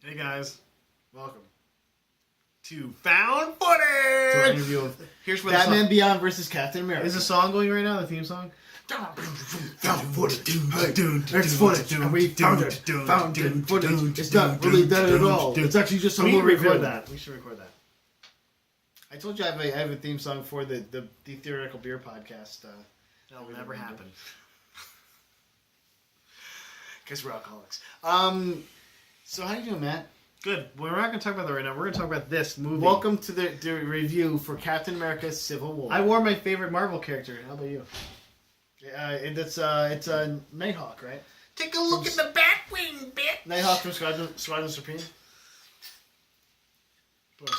Hey guys, welcome to Found Footage! To our interview of Here's where Batman Beyond versus Captain America. Is the song going right now, the theme song? Found footage. It's footage. And we found it. Found footage. It's not really that at all. It's actually just a We movie should record film. that. We should record that. I told you I have a theme song for the Theoretical Beer podcast. That'll never happen. Because we're alcoholics. So how you doing, Matt? Good. Well, we're not going to talk about that right now. We're going to talk about this movie. Welcome to the review for Captain America: Civil War. I wore my favorite Marvel character. How about you? It's a Nighthawk, right? Take a look at the Batwing, bitch! Nighthawk from Squadron Supreme.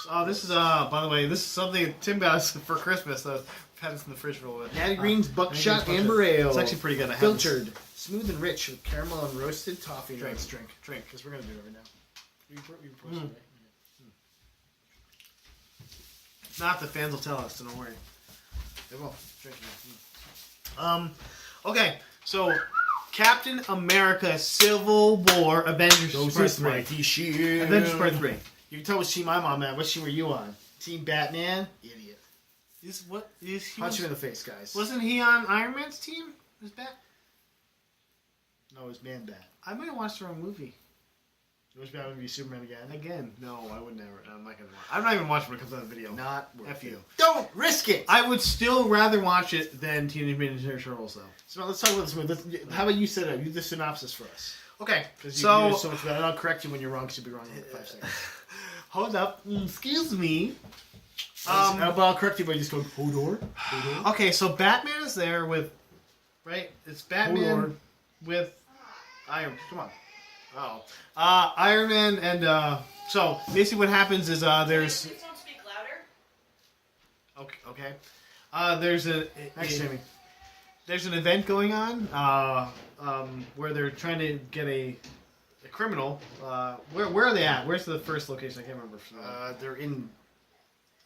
Oh, this is, by the way, this is something Tim got us for Christmas. I've had this in the fridge for a little bit. Natty Green's Buckshot Amber Ale. It's actually pretty good. I have Filtered. Smooth and rich with caramel and roasted toffee. Drink, because we're going to do it right now. Not the fans will tell us, so don't worry. They will. Drink it. Okay, so Captain America: Civil War, Avengers Part 3. Avengers Part 3. You can tell what team I'm on, man. What team were you on? Team Batman? Idiot. Punch him in the face, guys. Wasn't he on Iron Man's team? Was Bat? No, it was Man-Bat. I might have watched the wrong movie. It was Batman v Superman again? Again? No, I would never. I'm not gonna watch. I'm not even watching when it comes on the video. Not worth F you. Don't risk it! I would still rather watch it than Teenage Mutant Ninja Turtles, though. So let's talk about this movie. How about you set up? You do the synopsis for us. Okay, so... You know so much about it. I'll correct you when you're wrong, because you'll be wrong in 5 seconds. Hold up. Excuse me. But I'll correct you by just going, hold on. Okay, so Batman is there with... Right? It's Batman with... Iron... Come on. Uh-oh. Iron Man and... so, basically what happens is there's... Please don't speak louder. Okay. There's a... Thanks, Jamie. There's an event going on where they're trying to get a criminal. Where are they at? Where's the first location? I can't remember. They're in...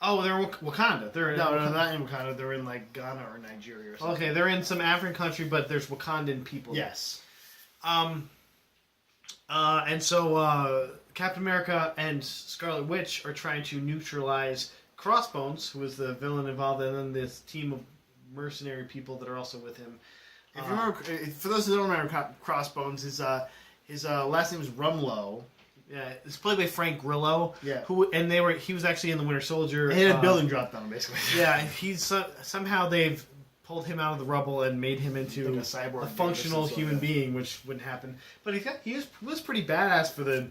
Oh, they're in Wakanda. They're in no, not in Wakanda. They're in, like, Ghana or Nigeria or something. Okay, they're in some African country, but there's Wakandan people. Yes. And so Captain America and Scarlet Witch are trying to neutralize Crossbones, who is the villain involved, and then this team of mercenary people that are also with him. If you remember, for those who don't remember Crossbones, his last name is Rumlow. Yeah, it's played by Frank Grillo. Yeah. He was actually in the Winter Soldier. He had a building dropped on him, basically. Yeah, he's somehow they've pulled him out of the rubble and made him into like a cyborg, a functional human being, which wouldn't happen. But he was pretty badass for the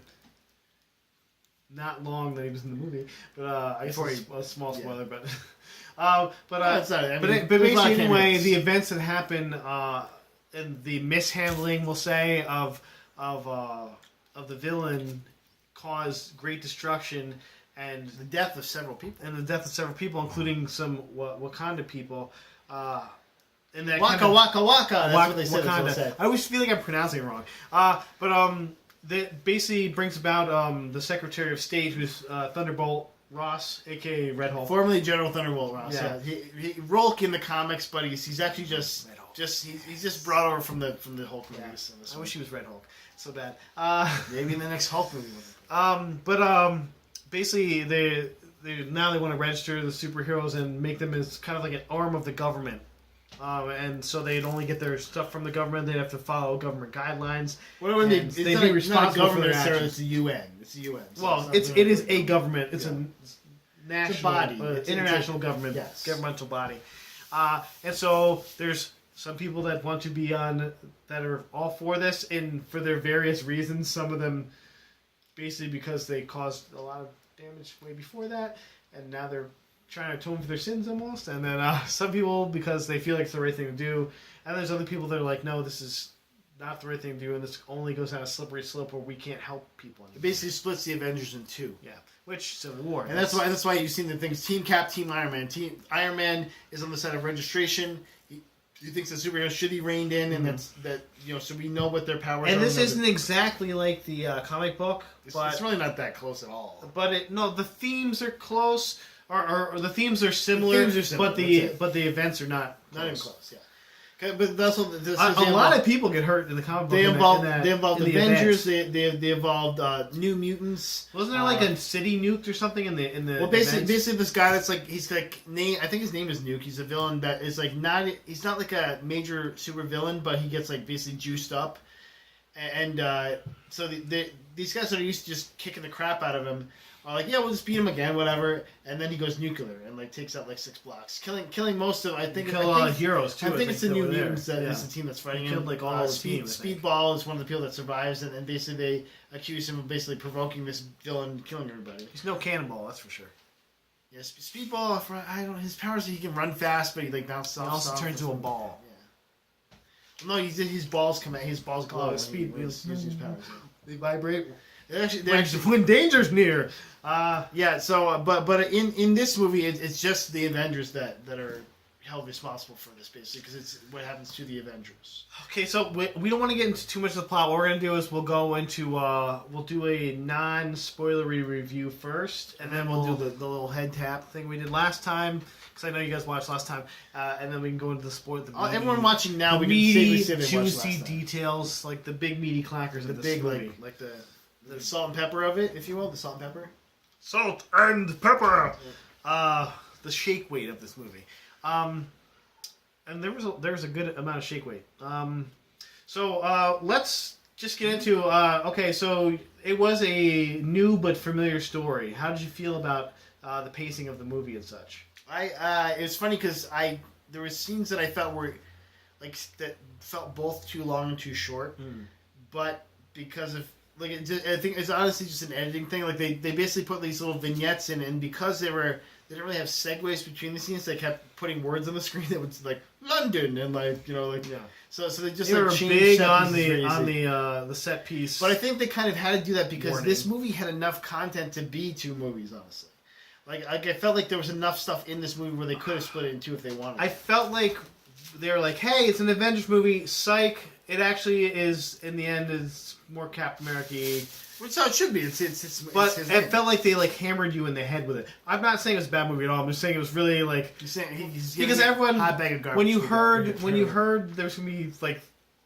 not long that he was in the movie. But I guess it's a small spoiler, but basically anyway, the events that happen and the mishandling, we'll say, of the villain caused great destruction and the death of several people, including some Wakanda people. And that Waka Waka Waka. That's what they said. Wakanda. I always feel like I'm pronouncing it wrong. That basically brings about the Secretary of State, who's Thunderbolt Ross, aka Red Hulk, formerly General Thunderbolt Ross. Yeah. He Rolk in the comics, but he's actually just he's just brought over from the Hulk movies. Yeah. I wish he was Red Hulk. So bad. Maybe in the next Hulk movie. Basically they now they want to register the superheroes and make them as kind of like an arm of the government. And so they'd only get their stuff from the government. They'd have to follow government guidelines. They'd be responsible for their actions. It's the UN. It's the UN. So well, it is a government. It's a national body. International government. Yes. Governmental body. And so there's some people that want to be on, that are all for this, and for their various reasons. Some of them basically because they caused a lot of damage way before that, and now they're trying to atone for their sins almost. And then some people because they feel like it's the right thing to do, and there's other people that are like, no, this is not the right thing to do, and this only goes down a slippery slope where we can't help people anymore. It basically splits the Avengers in two. Yeah, which Civil War, and that's why you've seen the things: Team Cap, Team Iron Man. Team Iron Man is on the side of registration. He thinks the superheroes should be reined in, and so we know what their powers are. And this isn't exactly like the comic book, but it's really not that close at all. But the themes are close, or the themes are similar, but the events are not even close. Yeah, Okay, but that's what this A lot of people get hurt in the comic book. They involved the Avengers. events. They involved New Mutants. Wasn't there like a city nuked or something in the? Well, basically this guy that's like he's like I think his name is Nuke. He's a villain that is like he's not like a major super villain, but he gets like basically juiced up, and so these guys that are used to just kicking the crap out of him are like, yeah, we'll just beat him again, whatever. And then he goes nuclear and like takes out like 6 blocks, killing most of. I think a lot of heroes too. I think it's the New that were there. Mutants that is the team that's fighting him. Killed like all the team. Speedball is one of the people that survives, and basically they accuse him of basically provoking this villain, killing everybody. He's no cannonball, that's for sure. Yes, Speedball. I don't. His powers he can run fast, but he like bounces off. He also turns into a ball. Yeah. No, his balls come out. His balls glow. Speed wheels. His powers. They vibrate. They actually when danger's near. Yeah. So, but in this movie, it's just the Avengers that are held responsible for this, basically, because it's what happens to the Avengers. Okay, so we don't want to get into too much of the plot. What we're gonna do is we'll go into we'll do a non-spoilery review first, and then we'll do the little head tap thing we did last time, because I know you guys watched last time, and then we can go into the spoil. Everyone watching now, we meaty, can juicy details, like the big meaty clackers the of this big movie. like the salt and pepper of it, if you will, the salt and pepper. Salt and pepper. The shake weight of this movie. And there was a good amount of shake weight. So let's just get into. Okay, so it was a new but familiar story. How did you feel about the pacing of the movie and such? It was funny because there were scenes that I felt were like that felt both too long and too short, but because of like I think it's honestly just an editing thing. Like they basically put these little vignettes in, and because they didn't really have segues between the scenes, they kept putting words on the screen that was like London and like yeah. So they just they were changed big on the set piece. But I think they kind of had to do that because this movie had enough content to be 2 movies, honestly. Like I felt like there was enough stuff in this movie where they could have split it in 2 if they wanted. I felt like they were like, hey, it's an Avengers movie. Psych. It actually is, in the end, is more Captain America-y. Which how it should be. But it felt like they like hammered you in the head with it. I'm not saying it was a bad movie at all. I'm just saying it was really like because everyone when you heard there's gonna be like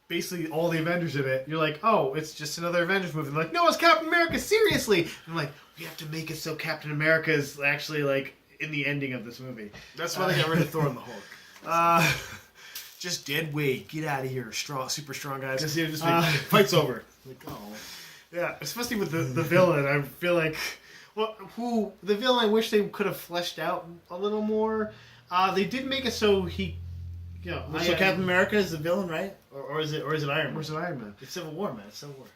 basically all the Avengers in it, you're like, oh, it's just another Avengers movie. They're like, no, it's Captain America. Seriously, and I'm like, we have to make it so Captain America is actually like in the ending of this movie. That's why they got rid of Thor and the Hulk. Just dead weight. Get out of here, super strong guys. Just fight's over. Like, oh. Yeah, especially with the villain. I feel like, the villain I wish they could have fleshed out a little more. They did make it so he, so Captain America is the villain, right? Or is it Iron Man? Or is it Iron Man? It's Civil War, man. It's Civil War.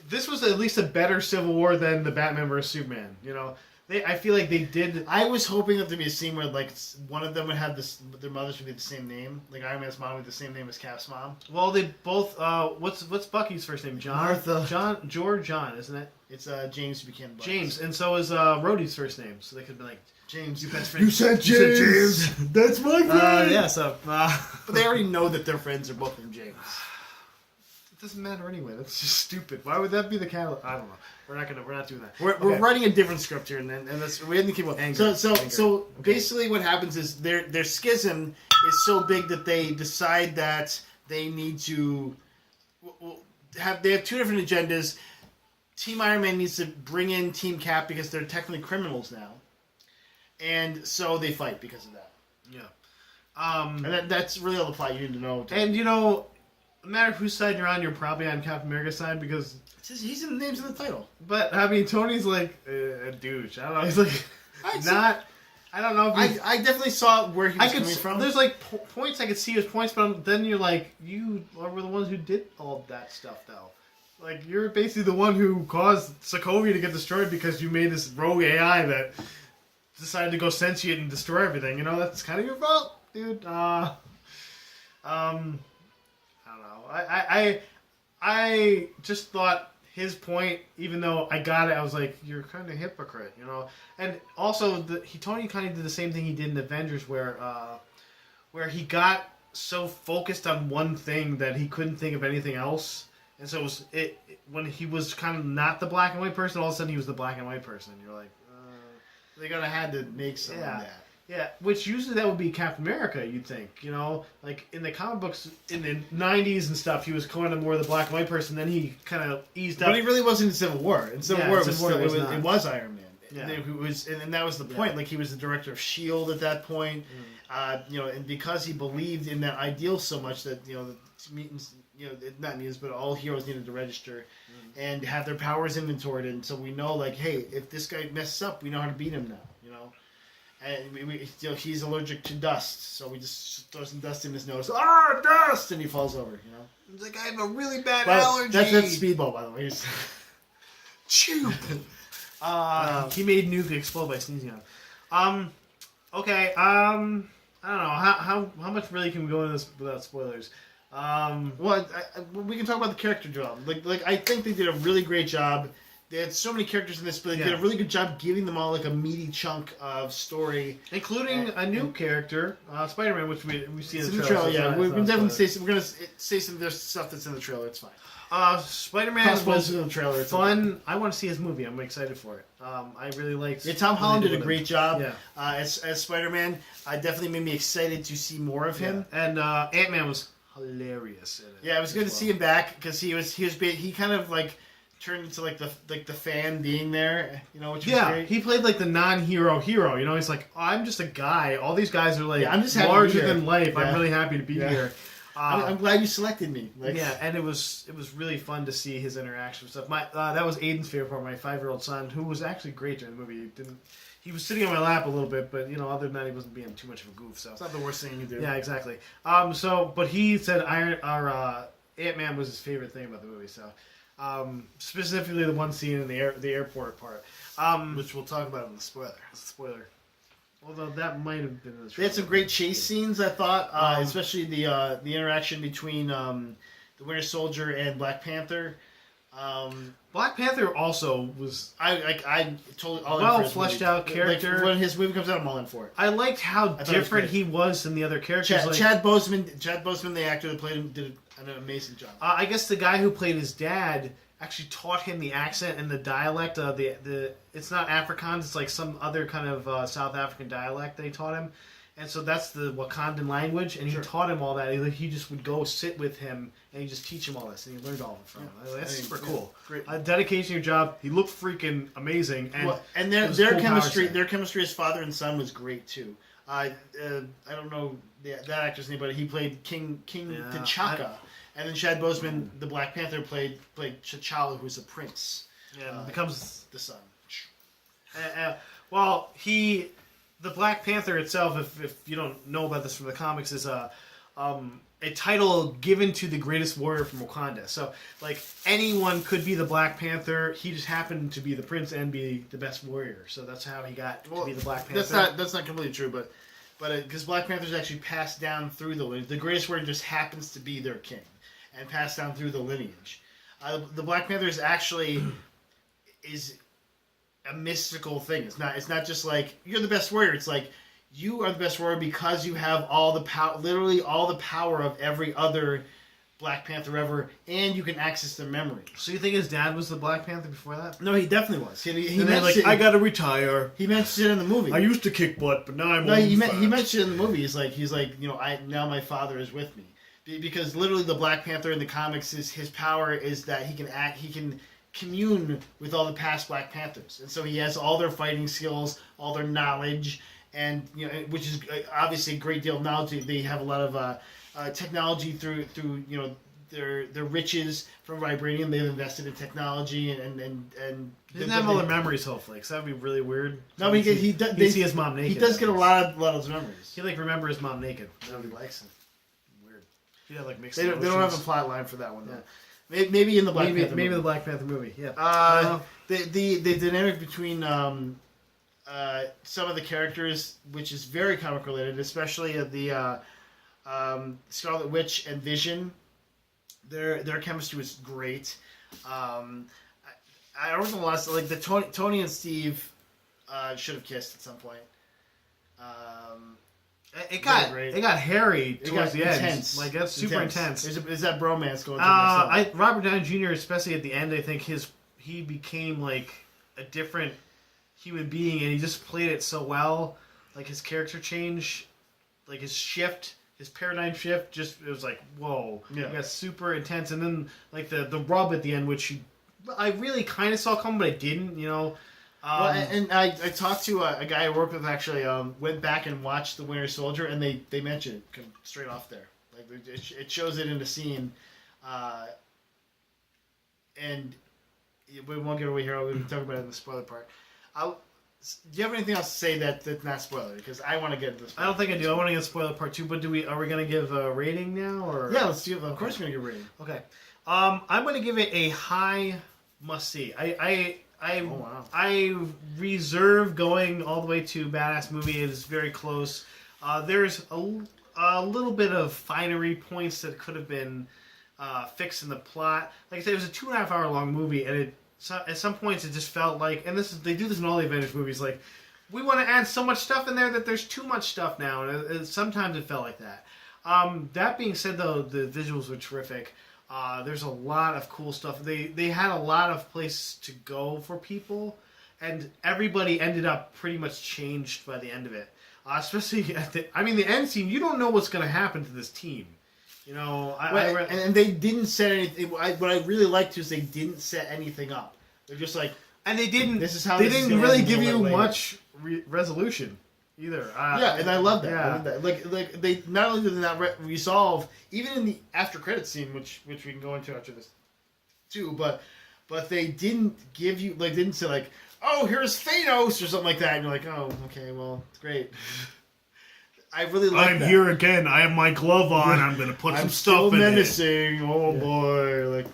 This was at least a better Civil War than the Batman vs Superman. You know, I feel like they did. I was hoping that there'd be a scene where like one of them would have their mothers would be the same name, like Iron Man's mom would be the same name as Cap's mom. Well, they both. What's Bucky's first name? John. Martha. John, isn't it? It's James who became Bucky. James, and so is Rhodey's first name, so they could be like James. You best friend. You said James. That's my friend. Yeah. So. But they already know that their friends are both named James. It doesn't matter anyway. That's just stupid. Why would that be the catalyst? I don't know. We're not doing that. We're writing a different script here, and we have to keep on. So basically, what happens is their schism is so big that they decide that they need to have 2 different agendas. Team Iron Man needs to bring in Team Cap because they're technically criminals now, and so they fight because of that. Yeah. And that's really all the plot you need to know. And no matter whose side you're on, you're probably on Captain America's side because he's in the names in the title. But I mean, Tony's like a douche. I don't know. He's like I don't know. If I definitely saw where he was coming from. There's like points I could see his points, but then you're like, you were the ones who did all that stuff, though. Like you're basically the one who caused Sokovia to get destroyed because you made this rogue AI that decided to go sentient and destroy everything. You know, that's kind of your fault, dude. I don't know. I just thought his point, even though I got it, I was like, you're kind of a hypocrite, you know. And also, Tony kind of did the same thing he did in Avengers, where he got so focused on one thing that he couldn't think of anything else. And so when he was kind of not the black and white person, all of a sudden he was the black and white person. You're like, they gotta had to make some of that. Yeah, which usually that would be Captain America, you'd think. You know, like in the comic books in the 90s and stuff, he was kind of more the black and white person. Then he kind of eased up. But he really wasn't in Civil War. In Civil War, Civil War it was Iron Man. Yeah. And that was the point. Like, he was the director of S.H.I.E.L.D. at that point. You know, and because he believed in that ideal so much that, you know, the mutants, you know, not mutants, but all heroes needed to register and have their powers inventoried. And so we know, like, hey, if this guy messes up, we know how to beat him now, you know? And you know, he's allergic to dust, so we just throw some dust in his nose. Ah, dust! And he falls over, you know? He's like, I have a really bad allergy. That's Speedball, by the way. Chew! He made Nuke explode by sneezing on him. Okay, I don't know. How much really can we go into this without spoilers? Well, we can talk about the character development. Like I think they did a really great job. They had so many characters in this, but they did a really good job giving them all like a meaty chunk of story, including a new character, Spider-Man, which we see in the trailer. trailer. Yeah, we're definitely we're gonna say some of the stuff that's in the trailer. It's fine. Spider-Man was in the trailer. It's fun. I want to see his movie. I'm excited for it. I really liked. Yeah, Tom Holland did a great job. Yeah. As Spider-Man, definitely made me excited to see more of him. And Ant-Man was hilarious in it. Yeah, it was good to see him back because he kind of like turned into like the fan being there, you know, which was great. He played like the non-hero hero, you know. He's like, I'm just a guy. All these guys are like I'm just larger than life. Yeah. I'm really happy to be here. I'm glad you selected me. Like, yeah, and it was really fun to see his interaction with stuff. That was Aiden's favorite part. My 5-year-old son, who was actually great during the movie, he was sitting on my lap a little bit, but you know, other than that, he wasn't being too much of a goof. So it's not the worst thing you do. Yeah, exactly. But he said Ant-Man was his favorite thing about the movie. So. Specifically the one scene in the airport part, which we'll talk about in the spoiler. Although that might have been in the trailer. They had some great chase scenes, I thought, especially the interaction between the Winter Soldier and Black Panther. Black Panther also was I totally all well fleshed out character. Like, when his movie comes out, I'm all in for it. I liked how different he was than the other characters. Chad Boseman, the actor that played him, did an amazing job. I guess the guy who played his dad actually taught him the accent and the dialect. It's not Afrikaans. It's like some other kind of South African dialect they taught him. And so that's the Wakandan language, and he taught him all that. He just would go sit with him, and he just teach him all this, and he learned all of it from him. That's super cool. Great. Dedication to your job. He looked freaking amazing, and their chemistry as father and son was great too. I don't know that actor's name, but he played King T'Chaka, and then Chad Boseman, the Black Panther, played T'Challa, who's a prince. Yeah, becomes the son. The Black Panther itself, if you don't know about this from the comics, is a title given to the greatest warrior from Wakanda. So, like, anyone could be the Black Panther. He just happened to be the prince and be the best warrior. So that's how he got to be the Black Panther. That's not completely true, but because Black Panther's actually passed down through the lineage. The greatest warrior just happens to be their king and passed down through the lineage. The Black Panther is actually a mystical thing. It's not just like you're the best warrior. It's like you are the best warrior because you have all the power, literally all the power of every other Black Panther ever, and you can access their memory. So you think his dad was the Black Panther before that? No, he definitely was. He mentioned I gotta retire. He mentioned it in the movie. I used to kick butt, but now I'm he mentioned it in the movie. He's like, you know, now my father is with me, because literally the Black Panther in the comics is his power is that he can commune with all the past Black Panthers, and so he has all their fighting skills, all their knowledge, and you know, which is obviously a great deal of knowledge. They have a lot of technology through you know their riches from vibranium. They've invested in technology and he doesn't have all their memories, hopefully, because that would be really weird. No, but he does. They see his mom naked. He does get a lot of his memories. He remember his mom naked. Nobody likes him. Weird. He had mixed. They don't have a plot line for that one though. Yeah. Maybe in the Black Panther movie. The Black Panther movie, yeah. The dynamic between some of the characters, which is very comic related, especially the Scarlet Witch and Vision, their chemistry was great. I don't know like the Tony and Steve should have kissed at some point. It got hairy towards the end. Like that's super intense. There's that bromance going on. Robert Downey Jr., especially at the end, I think he became like a different human being, and he just played it so well. like his character change, like his shift, his paradigm shift. Just it was like whoa, Yeah. it got super intense, and then like the rub at the end, which I really kind of saw coming, but I didn't. Well, and I talked to a guy I work with actually. Went back and watched The Winter Soldier, and they mentioned it straight off there. Like it shows it in the scene, and we won't get away here. We'll talk about it in the spoiler part. Do you have anything else to say that's not spoiler? Because I want to get into this. I don't think I do. I want to get spoiler part 2, but are we going to give a rating now or? Yeah, let's do it. Of course, we're gonna get a rating. Okay. I'm going to give it a high must see. Oh, wow. I reserve going all the way to badass movie. It is very close. There's a little bit of finery points that could have been fixed in the plot. Like I said, it was a 2.5 hour long movie, and at some points it just felt like, and they do this in all the Avengers movies, like we want to add so much stuff in there that there's too much stuff now, and sometimes it felt like that. That being said, though, the visuals were terrific. There's a lot of cool stuff. They had a lot of places to go for people, and everybody ended up pretty much changed by the end of it. Especially at the end scene. You don't know what's going to happen to this team. And they didn't set anything. What I really liked is they didn't set anything up. They're just like, and they didn't. This is how they this is didn't gonna really end, give we'll you let it much resolution either. Yeah, and I love that. Yeah. I love that. Like they not only did they not resolve, even in the after credit scene, which we can go into after this too, but they didn't give you didn't say like, oh, here's Thanos or something like that, and you're like, oh, okay, well, it's great. I really like that. here again. I have my glove on. I'm gonna put some still stuff in menacing. Oh boy, like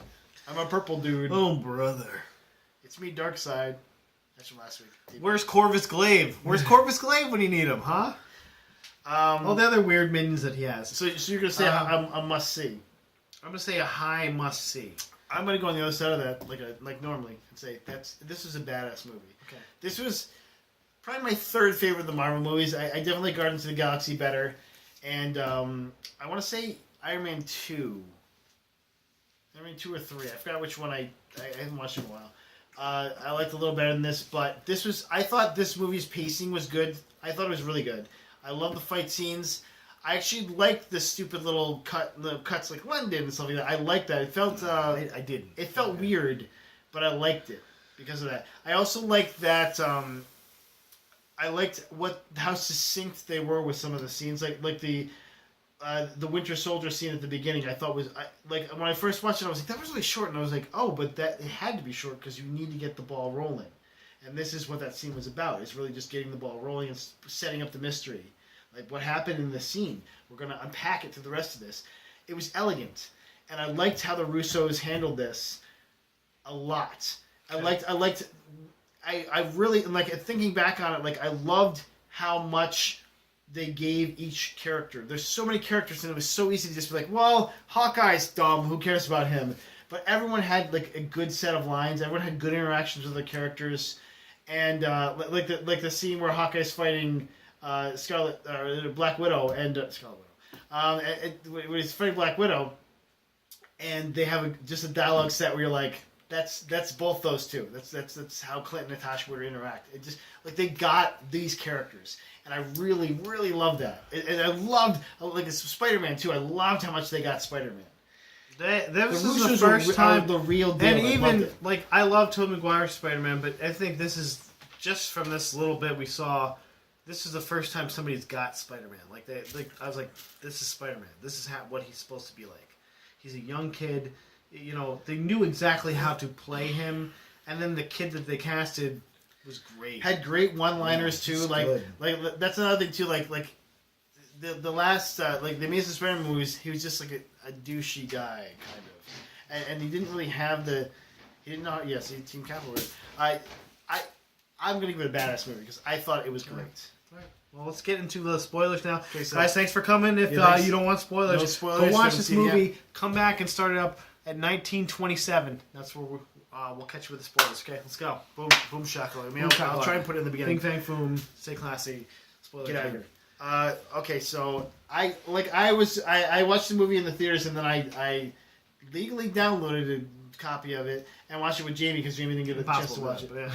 I'm a purple dude. Oh brother, It's me, Darkseid. That's from last week. where's Corvus Glaive? Where's Corvus Glaive when you need him, huh? All the other weird minions that he has. So you're gonna say a must see. I'm gonna say a high must see. I'm gonna go on the other side of that, like normally, and say this was a badass movie. Okay. This was probably my third favorite of the Marvel movies. I definitely like Guardians of the Galaxy better, and I want to say Iron Man 2. Iron Man 2 or 3. I forgot which one. I haven't watched it in a while. I liked it a little better than this, but I thought this movie's pacing was good. I thought it was really good. I love the fight scenes. I actually liked the stupid little cuts like London and stuff like that. I liked that. It felt I didn't. It felt weird, but I liked it because of that. I also liked that. I liked how succinct they were with some of the scenes, like the Winter Soldier scene at the beginning. I thought was like when I first watched it, I was like, that was really short, and I was like, oh, but it had to be short because you need to get the ball rolling, and this is what that scene was about. It's really just getting the ball rolling and setting up the mystery. Like what happened in the scene. We're going to unpack it to the rest of this. It was elegant, and I liked how the Russos handled this a lot. I really, like, thinking back on it, like, I loved how much they gave each character. There's so many characters, and it was so easy to just be like, well, Hawkeye's dumb, who cares about him? But everyone had, like, a good set of lines. Everyone had good interactions with the characters. And, like the scene where Hawkeye's fighting Black Widow and when he's fighting Black Widow, and they have just a dialogue set where you're like, that's both those two. That's how Clint and Natasha would interact. It just like they got these characters, and I really really loved that. And I loved it's Spider-Man too. I loved how much they got Spider-Man. This is the first time the real deal. And even I love Tobey Maguire's Spider-Man, but I think this is just from this little bit we saw. This is the first time somebody's got Spider-Man. I was like, this is Spider-Man. This is what he's supposed to be like. He's a young kid. You know, they knew exactly how to play him, and then the kid that they casted was great. Had great one-liners too. Like that's another thing too. Like the last like the Amazing Spider-Man movies, he was just like a douchey guy kind of, and he didn't really have he didn't know. Yes, he Team Capital. I'm gonna give it a badass movie because I thought it was great. All right. Well, let's get into the spoilers now. Okay, so, guys, thanks for coming. If you don't want spoilers, no spoilers, go watch this movie. Yet. Come back and start it up at 1927. That's where we'll catch you with the spoilers. Okay, let's go. Boom, boom, shakalaka. I'll try and put it in the beginning. Bing, bang, boom. Stay classy. Spoilers. Get out of here. Okay, so I watched the movie in the theaters, and then I legally downloaded copy of it and watched it with Jamie because Jamie didn't get a chance to watch it. Yeah.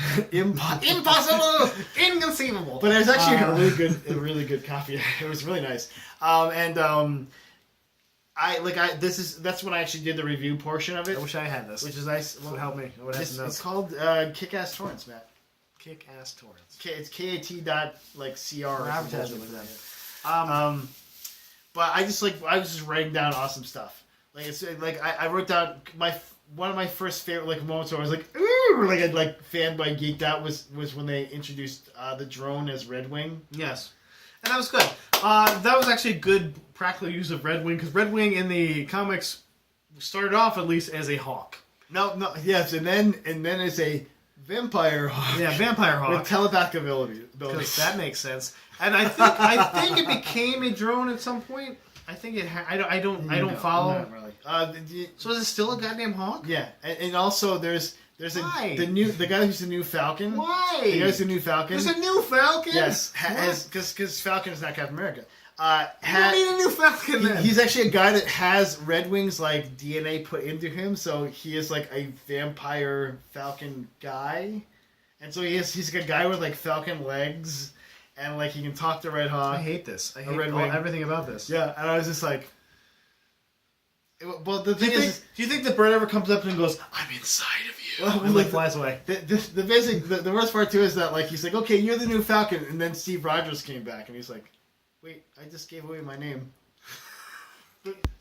Impossible, Inconceivable. but it was actually a really good copy. It was really nice. That's when I actually did the review portion of it. I wish I had this. Which is nice. This would help me. I would have some notes. It's called Kick-Ass Torrents, Matt. Kick-Ass Torrents. It's KAT.cr or advertising something like for that. But I was just writing down awesome stuff. Like it's like I wrote down one of my first favorite moments where I was like, ooh, I'd fanned by geeked out was when they introduced the drone as Red Wing. Yes. And that was good. That was actually a good practical use of Red Wing, because Red Wing in the comics started off at least as a hawk. Yes, and then as a vampire hawk. Yeah, vampire hawk. With telepathic abilities. That makes sense. And I think it became a drone at some point. I think it. I don't follow. Not really. So is it still a goddamn hawk? Yeah, and also there's Why? the guy who's the new Falcon. Why? The guy who's the new Falcon. There's a new Falcon. Yes, because Falcon is not Captain America. You don't need a new Falcon then. He's actually a guy that has Red Wing's DNA put into him, so he is like a vampire Falcon guy, and so he's like a guy with Falcon legs, and he can talk to Red Hawk. I hate this. I hate Red Wing. everything about this. Yeah, and I was just like, well, the thing do you think the bird ever comes up and goes, "I'm inside of you," and flies away? The worst part too is that he's like, okay, you're the new Falcon, and then Steve Rogers came back, and he's like, wait, I just gave away my name.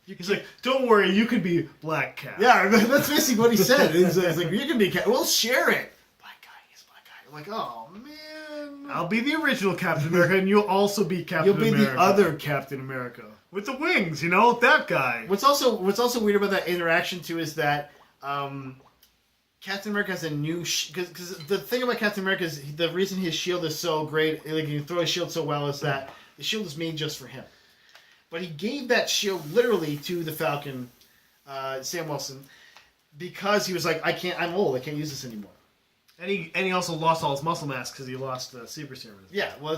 He's like, don't worry, you can be Black Cat. Yeah, that's basically what he said. He's like, you can be Cat. We'll share it. Black guy, he's Black guy. I'm like, oh man. I'll be the original Captain America, and you'll also be Captain America. You'll be the other Captain America with the wings. That guy. What's also weird about that interaction too is that Captain America has a new because the thing about Captain America is the reason his shield is so great, he can throw his shield so well, is that the shield is made just for him. But he gave that shield literally to the Falcon, Sam Wilson, because he was like, I'm old, I can't use this anymore. And he also lost all his muscle mass because he lost the super serum. Yeah, well,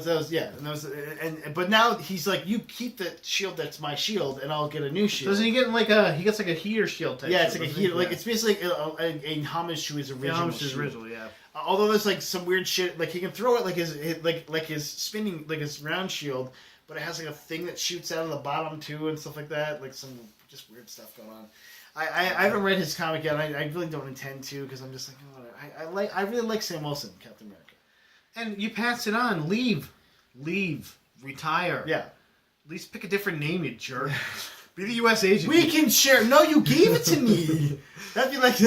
but now he's like, you keep the shield that's my shield, and I'll get a new shield. Doesn't he get he gets a heater shield type? Yeah, it's shield, like a heater. It's basically a homage to his original. Yeah, homage to his original, yeah. Although there's some weird shit, he can throw it like his spinning his round shield, but it has a thing that shoots out of the bottom too and stuff like that, some just weird stuff going on. I haven't read his comic yet. I really don't intend to because I'm just like, oh, I really like Sam Wilson, Captain America. And you pass it on. Leave, retire. Yeah. At least pick a different name, you jerk. Be the U.S. agent. We can share. No, you gave it to me. That'd be like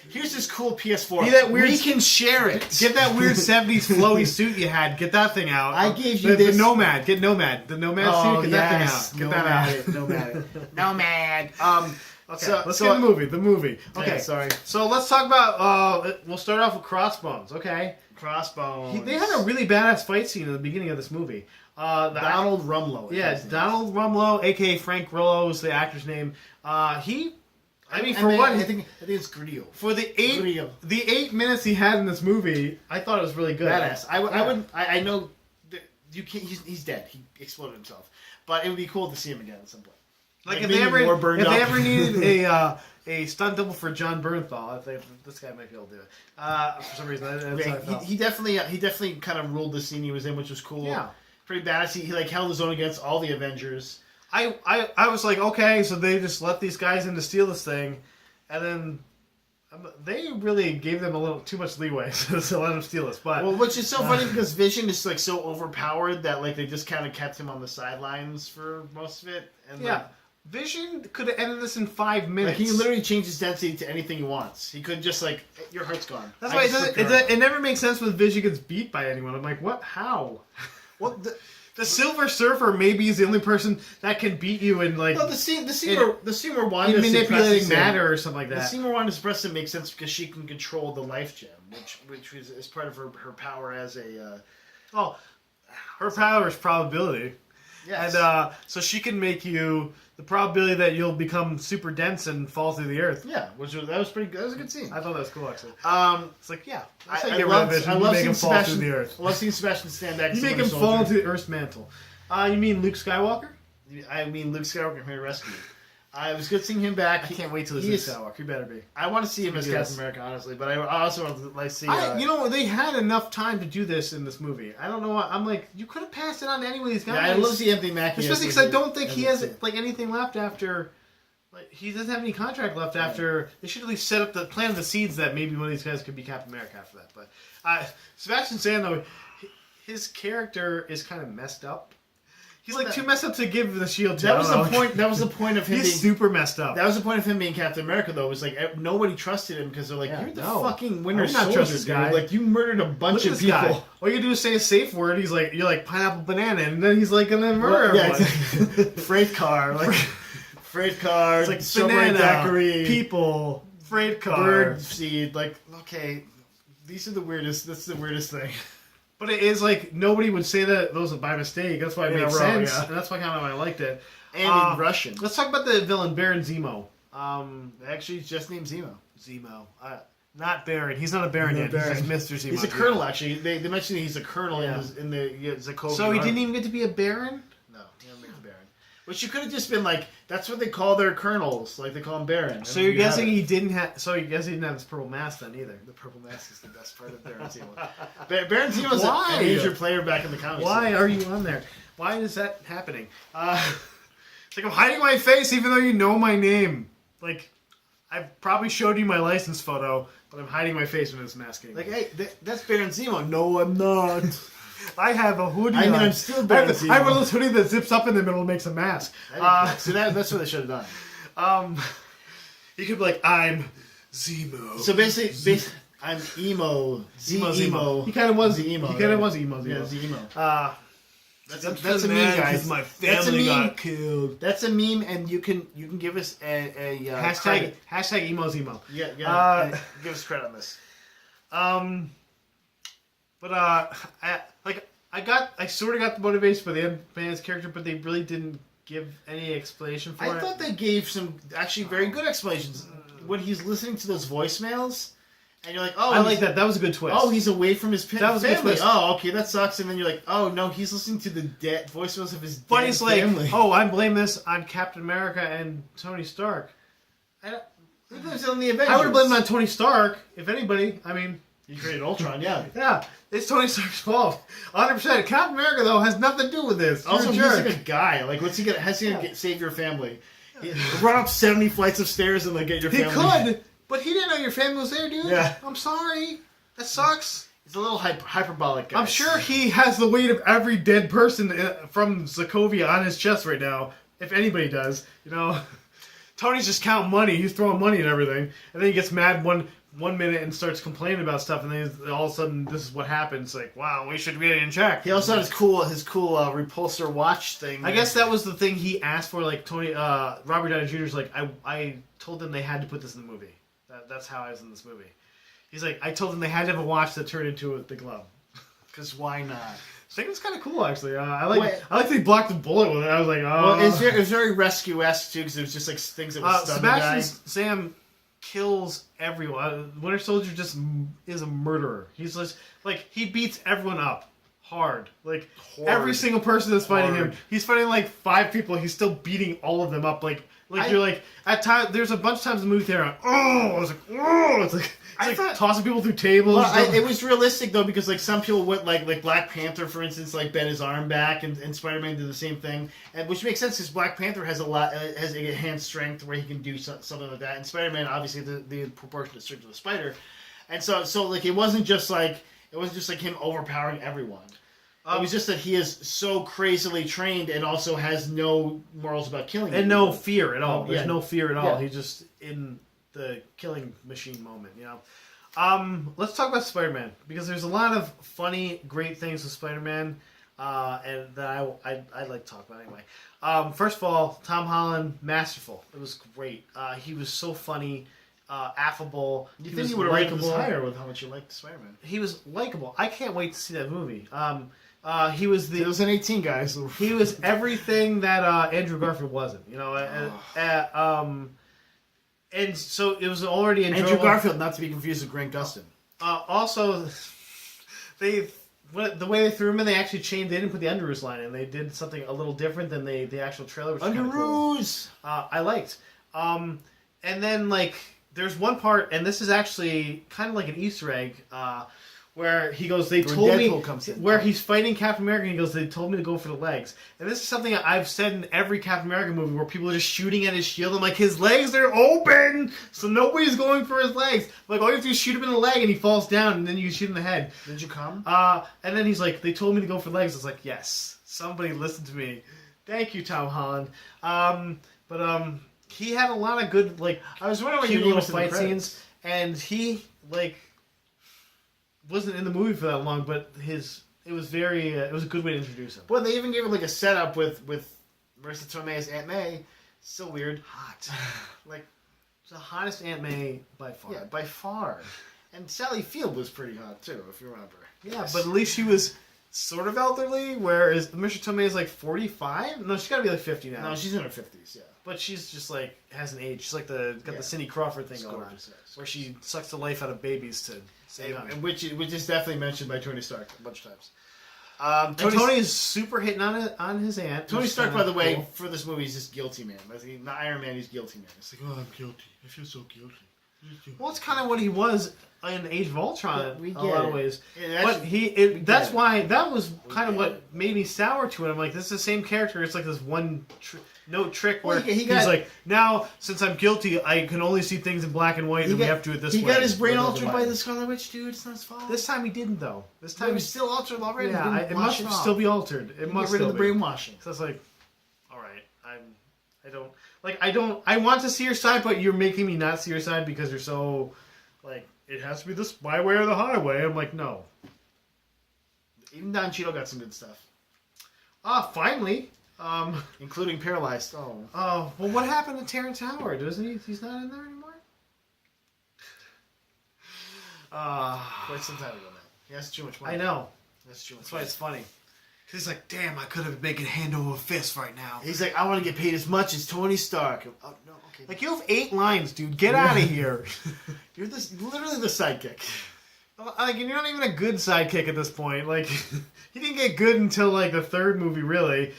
here's this cool PS4. Be that weird. We can share it. Get that weird '70s flowy suit you had. Get that thing out. I gave you the Nomad. Get Nomad. The Nomad suit. Get that thing out. Get that out. Nomad. Okay, let's get the movie. Okay, yeah, sorry. So let's talk about. We'll start off with Crossbones. Okay. Crossbones. They had a really badass fight scene in the beginning of this movie. Donald Rumlow. Yeah, Donald Rumlow, aka Frank Grillo, is the actor's name. I think it's Grillo. For the 8 minutes he had in this movie, I thought it was really good. Badass. I know that you can't. He's dead. He exploded himself. But it would be cool to see him again at some point. If they ever needed a stunt double for John Bernthal, I think this guy might be able to do it. For some reason, that's how I felt. He definitely kind of ruled the scene he was in, which was cool. Yeah. Pretty badass. He held his own against all the Avengers. I was like, okay, so they just let these guys in to steal this thing, and then they really gave them a little too much leeway to let them steal this. But which is so funny because Vision is so overpowered that they just kind of kept him on the sidelines for most of it. And Vision could have ended this in 5 minutes. He literally changes density to anything he wants. He could just your heart's gone. That's why it never makes sense when Vision gets beat by anyone. I'm like, what? How? What? The Silver Surfer maybe is the only person that can beat you in the scene where Wanda manipulating matter or something like that. The scene where Wanda suppresses him makes sense because she can control the life gem, which is part of her power as a. Her power is probability. Yes. And so she can make you the probability that you'll become super dense and fall through the earth. Yeah, that was pretty good. That was a good scene. I thought that was cool actually. It's like I love seeing Sebastian through the earth. I love seeing Sebastian stand back. You make him fall into the Earth's mantle. You mean Luke Skywalker? I mean Luke Skywalker from Rescue. I was good seeing him back. I can't wait till He's- he's Skywalker. He better be. I want to see him as Yes. Captain America, honestly, but I also want to like see. You know, they had enough time to do this in this movie. I don't know why. I'm like, you could have passed it on to any of these guys. yeah, I love to see Anthony Mackie. Especially as because I don't think he has as- like anything left after. Like he doesn't have any contract left after. They should at least set up plant the seeds that maybe one of these guys could be Captain America after that. But Sebastian Stan though, his character is kind of messed up. He's like too messed up to give the shield to. That was the point. That was the point of him. He's super messed up. That was the point of him being Captain America, though. Was like nobody trusted him because they're like, Yeah, "You're the no. fucking Winter I would not Soldier, trust this dude. guy. Like you murdered a Look bunch at of this people." guy. All you do is say a safe word. He's like, you're like pineapple banana, and then he's like gonna murder Yeah, everyone. exactly. Freight car, like freight car, It's like strawberry banana, daiquiri, people, freight car. bird seed. Like, okay, these are the weirdest. That's the weirdest thing. But it is like nobody would say that those are by mistake. That's why it In a makes row, sense, yeah. and that's why kind of I liked it. And in Russian. Let's talk about the villain Baron Zemo. Actually, it's just named Zemo. Zemo, not Baron. He's not a Baron No yet. Baron. He's just Mr. Zemo. He's a colonel, actually. They mentioned he's a colonel Yeah. in the Sokovia. So he didn't even get to be a Baron. No, he didn't make the Baron. Which you could have just been like, that's what they call their colonels. Like, they call him Baron. So And you're you have guessing it. he didn't have. So you guess he didn't have his purple mask then either. The purple mask is the best part of Baron Zemo. Baron Zemo's Why? a major player back in the comics. Why are you on there? Why is that happening? It's like I'm hiding my face even though you know my name. Like, I probably showed you my license photo, but I'm hiding my face when it's masking. Like, hey, that's Baron Zemo. No, I'm not. I have a hoodie. I mean, on. I'm still Baron I have a Zemo. little hoodie that zips up in the middle and makes a mask. So that's what they should have done. You could be like, I'm Zemo. So basically, I'm emo. Emo. He kind of was Emo. He kind of was emo. Yeah, Zemo. Zemo. That's a meme, man, guys. 'cause my That's a family meme. got killed. That's a meme, and you can give us a Hashtag emo Zemo. Yeah. Give us credit on this. But I sort of got the motivation for the Ant-Man's character, but they really didn't give any explanation for it. I thought they gave some actually very good explanations when he's listening to those voicemails, and you're like, oh, I like that. That was a good twist. Oh, he's away from his That was a good family. twist. Oh, okay, that sucks. And then you're like, oh no, he's listening to the voicemails of his But dead it's like, family. oh, I blame this on Captain America and Tony Stark. He lives on the Avengers. I would have blamed it on Tony Stark, if anybody. I mean, He created Ultron, yeah. yeah, it's Tony Stark's fault. 100%. Captain America, though, has nothing to do with this. Also, You're he's a jerk. like a guy. Like, what's he gonna? How's he gonna save your family? Run up 70 flights of stairs and like get your He family. could, but he didn't know your family was there, dude. Yeah. I'm sorry. That sucks. He's a little hyperbolic guy. I'm sure he has the weight of every dead person from Sokovia on his chest right now. If anybody does, you know. Tony's just counting money. He's throwing money and everything, and then he gets mad one minute and starts complaining about stuff, and then all of a sudden this is what happens. Like, wow, we should be in check. He also had his cool repulsor watch thing. I guess that was the thing he asked for. Like Robert Downey Jr.'s like, I told them they had to put this in the movie. That's how I was in this movie. He's like, I told them they had to have a watch that turned into the glove. Because why not? I think it's kind of cool, actually. I like they blocked the bullet with it. I was like, oh. Well, it was very rescue-esque too, because it was just like things that would stun the guy. Sebastian Sam kills everyone. Winter Soldier just is a murderer. He's just like he beats everyone up hard. Like every single person that's fighting him, he's fighting like 5 people. He's still beating all of them up. You're like at times. There's a bunch of times in the movie there. I was like, oh, it's like. I thought tossing people through tables. Well, it was realistic though, because like some people would like Black Panther, for instance, like bent his arm back, and Spider-Man did the same thing, and which makes sense because Black Panther has has a hand strength where he can do something like that, and Spider-Man obviously the proportionate strength of the spider, and so like it wasn't just like him overpowering everyone. It was just that he is so crazily trained and also has no morals about killing and no fear at all. There's yeah. no fear at all. Yeah. He's just in the killing machine moment, you know. Let's talk about Spider-Man, because there's a lot of funny, great things with Spider-Man, and that I'd like to talk about anyway. First of all, Tom Holland, masterful. It was great. He was so funny, affable. You He think was you would have rated this likable. higher with how much you liked Spider-Man? He was likable. I can't wait to see that movie. He was It was an 18, guys. he was everything that Andrew Garfield wasn't, you know. And so it was already enjoyable. Andrew Garfield, not to be confused with Grant Gustin. Also, they the way they threw him in, they actually changed. They didn't put the Underoos line in. They did something a little different than the actual trailer, which is kind of cool. Underoos! I liked. And then like there's one part, and this is actually kind of like an Easter egg, where he goes, they told Deadpool me, comes in. where he's fighting Captain America, and he goes, they told me to go for the legs. And this is something I've said in every Captain America movie where people are just shooting at his shield. I'm like, his legs, they're open! So nobody's going for his legs. Like, all you have to do is shoot him in the leg, and he falls down, and then you shoot him in the head. Did you come? And then he's like, they told me to go for legs. I was like, yes, somebody listened to me. Thank you, Tom Holland. He had a lot of good, like, I was wondering when cute you little noticed in the fight credits. scenes, and he, like, wasn't in the movie for that long, but it was very it was a good way to introduce him. Well, they even gave him like a setup with Marissa Tomei as Aunt May. Still weird. Hot. Like, It's the hottest Aunt May by far. yeah, by far. And Sally Field was pretty hot too, if you remember. Yeah, but at least she was sort of elderly, whereas Marissa Tomei is like 45. No, she's got to be like 50 now. No, she's in her 50s. Yeah. But she's just like hasn't aged. She's like the Yeah. Cindy Crawford thing It's going on, gorgeous, yeah. where she sucks the life out of babies to save them. And which is definitely mentioned by Tony Stark a bunch of times. And Tony's super hitting on his aunt. Tony which is Stark, kinda by the way, cool. for this movie, is just guilty man. I think not Iron Man, he's guilty man. It's like, oh, I'm guilty. I feel so guilty. Well, it's kind of what he was in Age of Ultron Yeah, we in a get lot of it. ways. Yeah, But actually, that's get it. why that was kind of get what made me sour to it. I'm like, this is the same character. It's like this one no trick where Well, he he's got- like, now since I'm guilty, I can only see things in black and white, and we have to do it this way. He got his brain It doesn't altered by matter. the Scarlet Witch, dude. It's not his fault. This time he didn't though. This time time was still altered already. yeah, He didn't it wash must off. still be altered. It He must got rid still of the be. brainwashing. So it's like, all right, I don't. I want to see your side, but you're making me not see your side because you're so like it has to be this my way or the highway. I'm like, no. Even Don Cheadle got some good stuff, Finally. including Paralyzed. Oh, well, what happened to Terrence Howard? Doesn't he? He's not in there anymore. Quite some time ago now. He has too much money. I know. That's too much. That's why it's funny. Cause he's like, damn, I could have been making hand over fist right now. He's like, I want to get paid as much as Tony Stark. Oh no, okay. Like, you have 8 lines, dude. Get out of here. You're literally the sidekick. Like, and you're not even a good sidekick at this point. Like, he didn't get good until like the 3rd movie, really,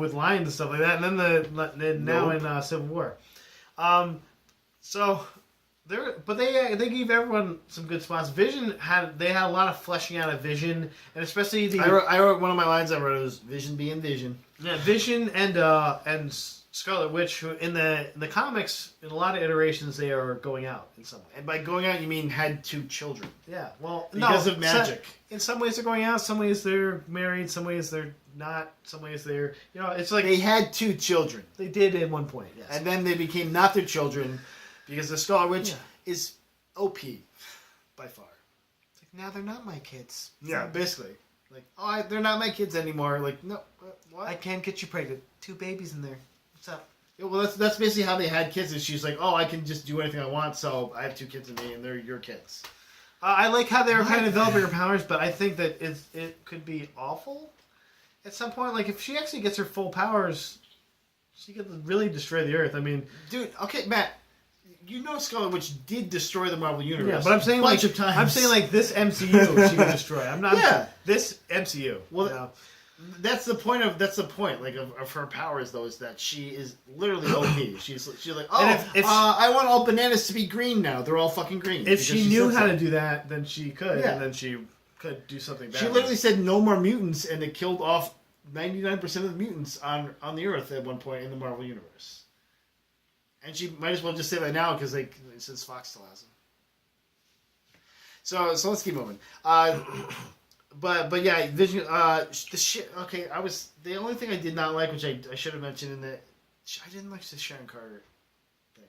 with lines and stuff like that, and then now in Civil War. So they gave everyone some good spots. Vision had a lot of fleshing out of Vision, and especially the I wrote one of my lines. I wrote was Vision being Vision. yeah, Vision and Scarlet Witch, who in the comics, in a lot of iterations, they are going out in some way. And by going out, you mean had 2 children Yeah, well, because no, of magic. in some ways they're going out, some ways they're married, some ways they're not, some ways they're, it's like They had 2 children, they did at one point, yes. and then they became not their children because the Scarlet Witch Yeah. is OP by far. It's like, now they're not my kids. Yeah, basically. Like, they're not my kids anymore. Like, no, what? I can't get you pregnant. 2 babies in there. What's up? Yeah, well, that's basically how they had kids. Is she's like, oh, I can just do anything I want, so I have 2 kids in me, and they're your kids. I like how they were kind of developing her powers, but I think that it could be awful at some point. Like, if she actually gets her full powers, she could really destroy the Earth. I mean, Dude, okay, Matt, you know Scarlet Witch did destroy the Marvel Universe. yeah, but I'm saying a bunch like of times. I'm saying like this MCU she could destroy. I'm not. Yeah. This MCU. Well, that's the point like of her powers though, is that she is literally OP. She's like, oh, And if I want all bananas to be green now. They're all fucking green. if because she knew said how so. to do that, then she could, Yeah. and then she could do something bad. She literally said no more mutants, and it killed off 99% of the mutants on the Earth at one point in the Marvel Universe. And she might as well just say that now because since Fox still has them. So let's keep moving. But yeah, Vision. The shit. Okay, the only thing I did not like, which I should have mentioned in the, I didn't like the Sharon Carter thing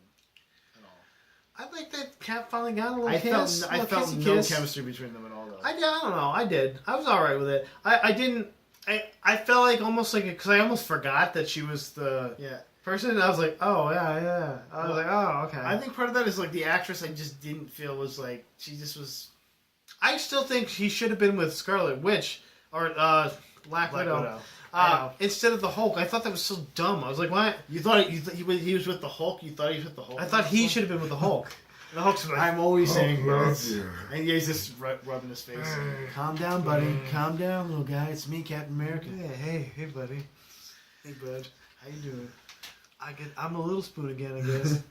at all. I like that Cap finally got a little I kiss. felt little no kissy kiss. chemistry between them at all. Though. I don't know. I did. I was all right with it. I didn't. I felt like almost like because I almost forgot that she was the Yeah. person. I was like, oh yeah. I was like, oh okay. I think part of that is like the actress. I just didn't feel was like she just was. I still think he should have been with Scarlet Witch or Black Widow. I know. Instead of the Hulk. I thought that was so dumb. I was like, why? You thought he was with the Hulk. You thought he was with the Hulk. I thought he should have been with the Hulk. The Hulk's like, I'm always saying, love you. and he's just rubbing his face. Calm down, buddy. Calm down, little guy. It's me, Captain America. yeah, hey, buddy. Hey, bud. How you doing? I'm a little spoon again, I guess.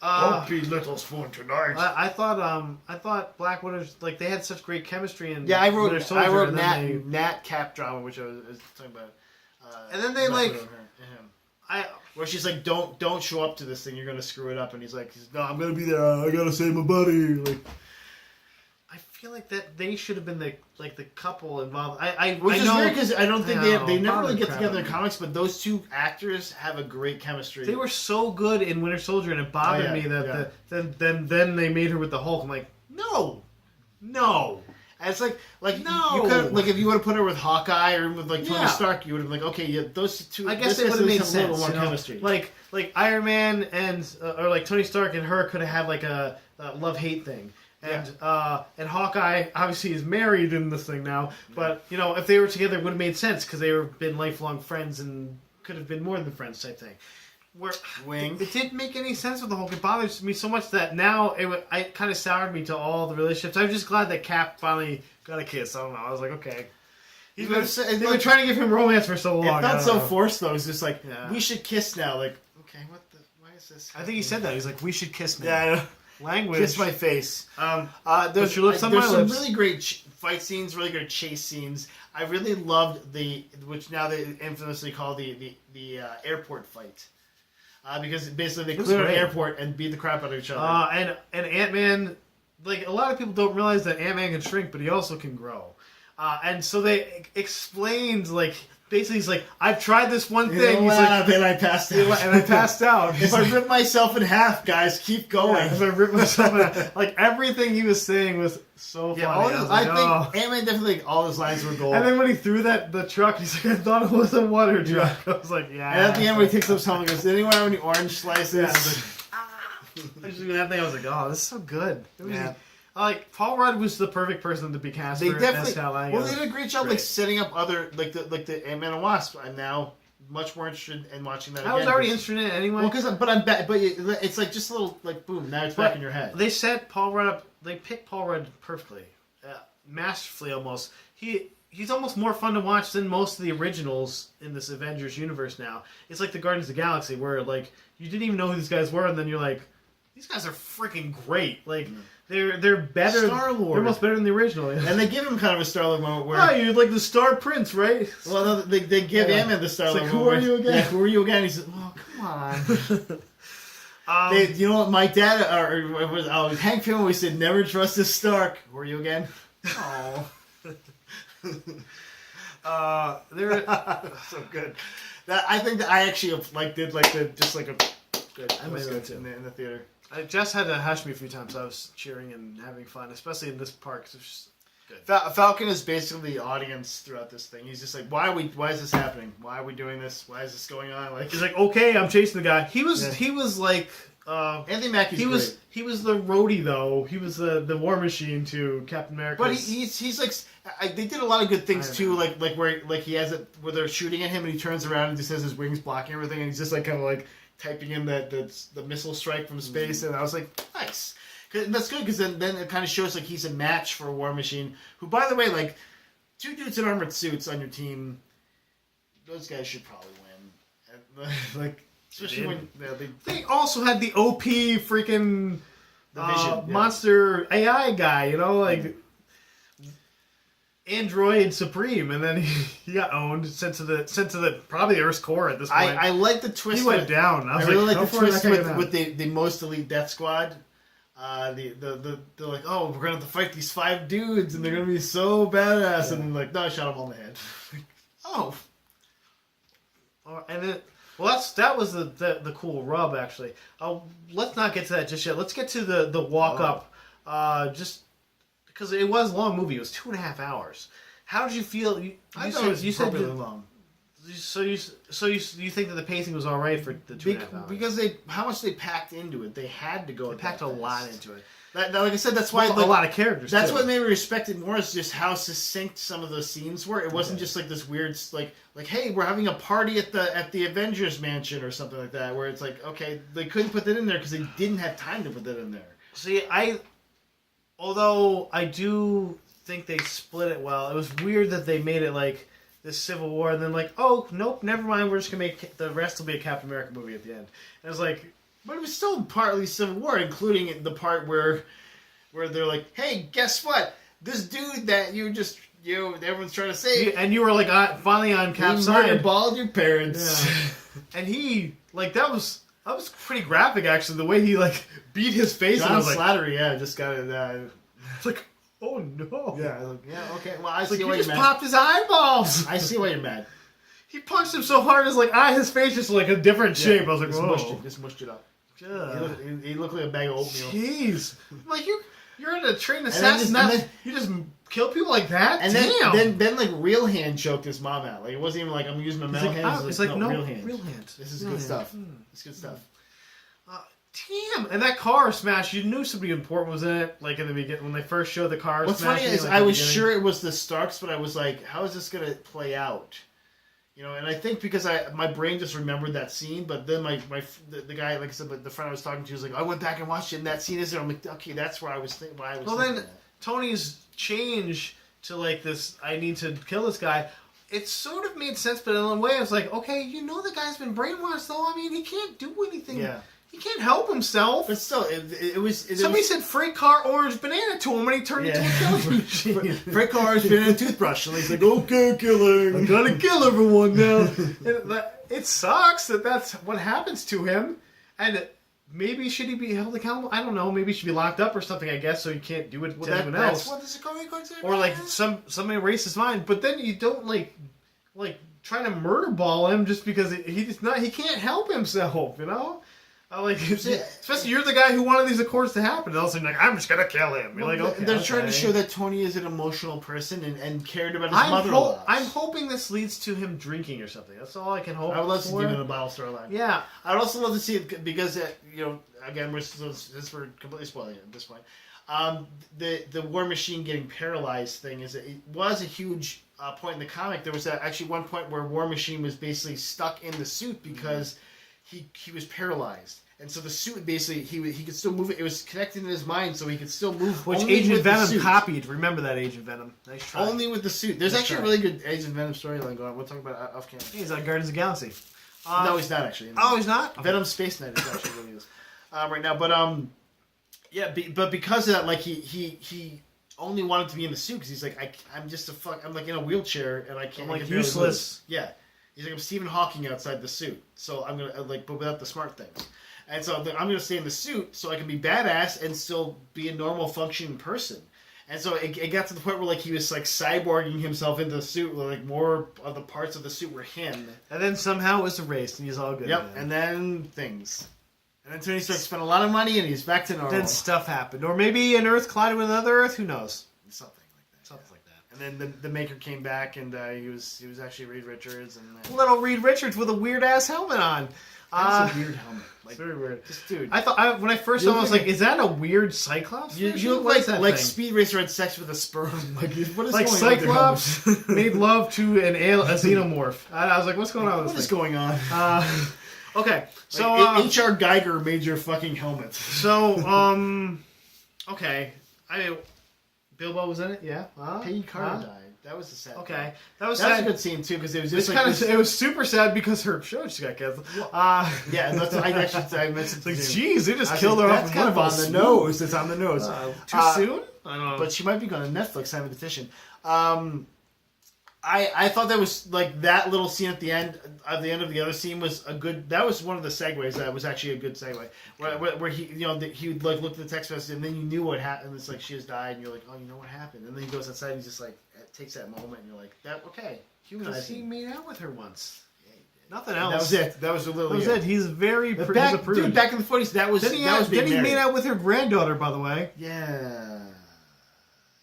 Don't be little spoon tonight. I thought Black Widow's like they had such great chemistry and Yeah, I wrote Winter Soldier, and then Nat Cap drama, which I was talking about. And then they, Black like- Widow and him. Where she's like, don't show up to this thing, you're gonna screw it up, and he's like, no, I'm gonna be there. I gotta save my buddy. Like, I feel like that they should have been the couple involved. which I is know, weird because I don't think I know, they never really bother get together in crap. comics, but those two actors have a great chemistry. They were so good in Winter Soldier, and it bothered Oh, yeah, me that yeah. then they made her with the Hulk. I'm like, no. And it's like No. you could like if you would have put her with Hawkeye or with like Tony Yeah. Stark, you would have been like, okay, yeah, those two. I guess this it would have made has sense. a little more you know? chemistry. Like Iron Man and or like Tony Stark and her could have had like a love-hate thing. And and Hawkeye obviously is married in this thing now, but you know if they were together, it would have made sense because they were been lifelong friends and could have been more than friends type thing. Where Wing. it didn't make any sense with the Hulk. It bothers me so much that now it kind of soured me to all the relationships. I'm just glad that Cap finally got a kiss. I don't know. I was like, okay. They've been trying to give him romance for so long. It I felt don't so know. forced though. It's just like Yeah. we should kiss now. Like, okay, why is this? I think he said that. He's like, we should kiss now. Yeah, I know. Language. Kiss my face. Put your lips on there's my some lips. really great fight scenes, really good chase scenes. I really loved which now they infamously call the airport fight. Because basically they was clear an great. airport and beat the crap out of each other. And Ant-Man, like, a lot of people don't realize that Ant-Man can shrink, but he also can grow. And so they explained, like, basically he's like, I've tried this one thing. He's like, and I passed out. and I passed out. If I rip myself in half, guys, keep going. If I rip myself out. Like, everything he was saying was so funny. Yeah, I was like, Ant-Man definitely, like, all his lines were gold. And then when he threw the truck, he's like, I thought it was a water truck. I was like, yeah. And at the end, when he takes up his helmet, he goes, anyone have any orange slices? Yeah, I was like, I just that thing. I was like, oh, this is so good. It was Yeah. like Paul Rudd was the perfect person to be cast They for definitely. Scout Lang. Well, they did a great job, like Great. setting up other, like the Ant-Man and Wasp. I'm now much more interested in watching that. I was again, already 'cause- interested in it anyway. Well, but I'm back. But it's like just a little like boom. Now it's back in your head. They set Paul Rudd up. They picked Paul Rudd perfectly, masterfully almost. He's almost more fun to watch than most of the originals in this Avengers universe now. It's like the Guardians of the Galaxy, where like you didn't even know who these guys were, and then you're like, these guys are freaking great. Like they're better. Star-Lord. They're almost better than the original. And they give him kind of a Star-Lord moment where. Oh, you're like the Star Prince, right? Well, no, they give Yeah. Ant-Man the Star-Lord It's like, moment. who are you again? Yeah, who are you again? He's like, oh, come on. You know what? My dad, Hank Pym always said, never trust a Stark. Who are you again? Oh. They're So good. I think that I actually did a good. I made that too. in the theater. Jess had to hush me a few times. I was cheering and having fun, especially in this park. 'Cause it was just good. Falcon is basically the audience throughout this thing. He's just like, why is this happening? Why are we doing this? Why is this going on? Like, He's like, okay, I'm chasing the guy. He was like, Anthony Mackie's he was great. he was the roadie though. He was the war machine to Captain America. But he's like, they did a lot of good things I too, like where he has it where they're shooting at him and he turns around and just has his wings blocking everything and he's just like kind of like typing in the missile strike from space and I was like, nice. And that's good because then it kind of shows like he's a match for a war machine. Who, by the way, like two dudes in armored suits on your team, those guys should probably win. And, like especially when they also had the OP freaking the Vision yeah. monster AI guy. You know, like. Android Supreme, and then he got owned, sent to the probably Earth's core at this point. I like the twist. He went down. I really like, like the twist with the most elite Death Squad. They're like, oh, we're gonna have to fight these 5 dudes, and they're gonna be so badass, Yeah. and like, no, I shot them all in the head. Oh, and then that was the cool rub actually. Let's not get to that just yet. Let's get to the walk up. Just. Because it was a long movie. It was 2.5 hours. How did you feel? I thought it was appropriately long. So you think that the pacing was all right for the 2.5 hours? Because how much they packed into it. They had to go. They packed a lot into it. Like I said, that's why a lot of characters. That's too. what made me respect it more, is just how succinct some of those scenes were. It wasn't just like this weird, like hey, we're having a party at the Avengers mansion or something like that, where it's like, okay, they couldn't put that in there because they didn't have time to put that in there. See, although I do think they split it well, it was weird that they made it like this Civil War, and then like, oh nope, never mind, we're just gonna make the rest will be a Captain America movie at the end. And it was like. But it was still partly Civil War, including the part where they're like, "Hey, guess what? This dude that everyone's trying to save, and you were like finally on Cap's side, balled your parents." Yeah. And he like that was pretty graphic actually. The way he like beat his face. John and I was like, Slattery, just got it. It's like, oh no. Okay. Well, I see like why you you're just mad. popped his eyeballs. I see why you're mad. He punched him so hard, his his face just like a different shape. I was like, whoa. Just mushed it up. Yeah. He looked like a bag of oatmeal. Jeez. Like you're in a trained then assassin. just- You just kill people like that? And Damn. then like real hand choked his mom out. Like it wasn't even like I'm using my He's metal like, hands. it's like, no, real hand. real hand. This is Real good hand. stuff. It's good stuff. Damn, and that car smash, you knew somebody important was in it, like in the beginning, when they first showed the car What's funny smashing, is like, I in the was beginning. sure it was the Starks, but I was like, how is this going to play out? You know, and I think because my brain just remembered that scene, but then the guy, like I said, the friend I was talking to was like, I went back and watched it, and that scene is there. I'm like, okay, that's where I was thinking. Well, then Tony's change to like this, I need to kill this guy. It sort of made sense, but in a way, I was like, okay, you know, the guy's been brainwashed, though. I mean, he can't do anything. Yeah. He can't help himself. But still, it was... Somebody said freight car orange banana to him, and he turned into a killing machine. Freight car's been in a toothbrush, and he's like, okay, killing. I'm gonna kill everyone now. It sucks that that's what happens to him. And maybe should he be held accountable? I don't know. Maybe he should be locked up or something, I guess, so he can't do it to anyone else. That's what this is going to Or like somebody erase his mind. But then you don't like trying to murder ball him just because he can't help himself, you know? Especially you're the guy who wanted these accords to happen. And all of a sudden, like, I'm just gonna kill him. You're like, okay, they're trying to okay. show that Tony is an emotional person and cared about his mother-in-law. I'm hoping this leads to him drinking or something. That's all I can hope. I would love to see for. him in a bottle storyline. Yeah, I'd also love to see it because, again, since we're completely spoiling it at this point. The War Machine getting paralyzed thing it was a huge point in the comic. There was actually one point where War Machine was basically stuck in the suit because he was paralyzed. And so the suit basically he could still move it. It was connected in his mind, so he could still move. which only Agent with the Venom suit. copied. Remember that Agent Venom? Nice try. Only with the suit. There's Nice actually try. a really good Agent Venom storyline going on. We'll talk about it off camera. He's on Guardians of the Galaxy. No, he's not actually. Oh, he's not. Venom Space Knight is actually what he is right now. But but because of that, like he only wanted to be in the suit because he's like I'm just I'm like in a wheelchair and I can't. I'm like I can barely useless. move. Yeah, he's like I'm Stephen Hawking outside the suit, so I'm gonna but without the smart things. And so I'm gonna stay in the suit so I can be badass and still be a normal functioning person. And so it got to the point where like he was like cyborging himself into the suit, where like more of the parts of the suit were him. And then somehow it was erased, and he's all good. Yep, again. and then things. And then Tony Stark spent a lot of money and he's back to normal. Then stuff happened, or maybe an Earth collided with another Earth. Who knows? Something like that. Something like that. And then the Maker came back and he was actually Reed Richards and Little Reed Richards with a weird ass helmet on. that's a weird helmet. Like, It's very weird. just dude. I thought when I first You saw him, I look was like like, "Is that a weird Cyclops?" You version? look What is like that thing? Speed Racer had sex with a sperm. Like what is Like going on with your Cyclops helmet? made love to a xenomorph. I was like, "What's going on with What this is thing?" going on? Okay, so Like, H.R. Geiger made your fucking helmet. okay. I mean, Bilbo was in it, yeah. Peggy Carter died. That was the sad. Okay, Part. that was That was sad. a good scene too because it was It's just kind like of it was super sad because her show just got canceled. yeah. And that's I mentioned. It's like, geez, they just I was killed like, her That's off. kind of on the nose. It's on the nose. Too soon? I don't know. But she might be going to Netflix. Sign the petition. I thought that was like that little scene at the end of the other scene was a good. That was one of the segues. That was actually a good segue. Where he he would like look at the text message and then you knew what happened. It's like she has died and you're like, oh, you know what happened. And then he goes outside and he's just like takes that moment and you're like, that okay. Because Humanizing. he made out with her once. Nothing And else. that was it. That was literally That was it. He's very But he's back, a prude. dude, back in the 40s, that was Then he, that was being then he married. made out with her granddaughter, by the way. Yeah.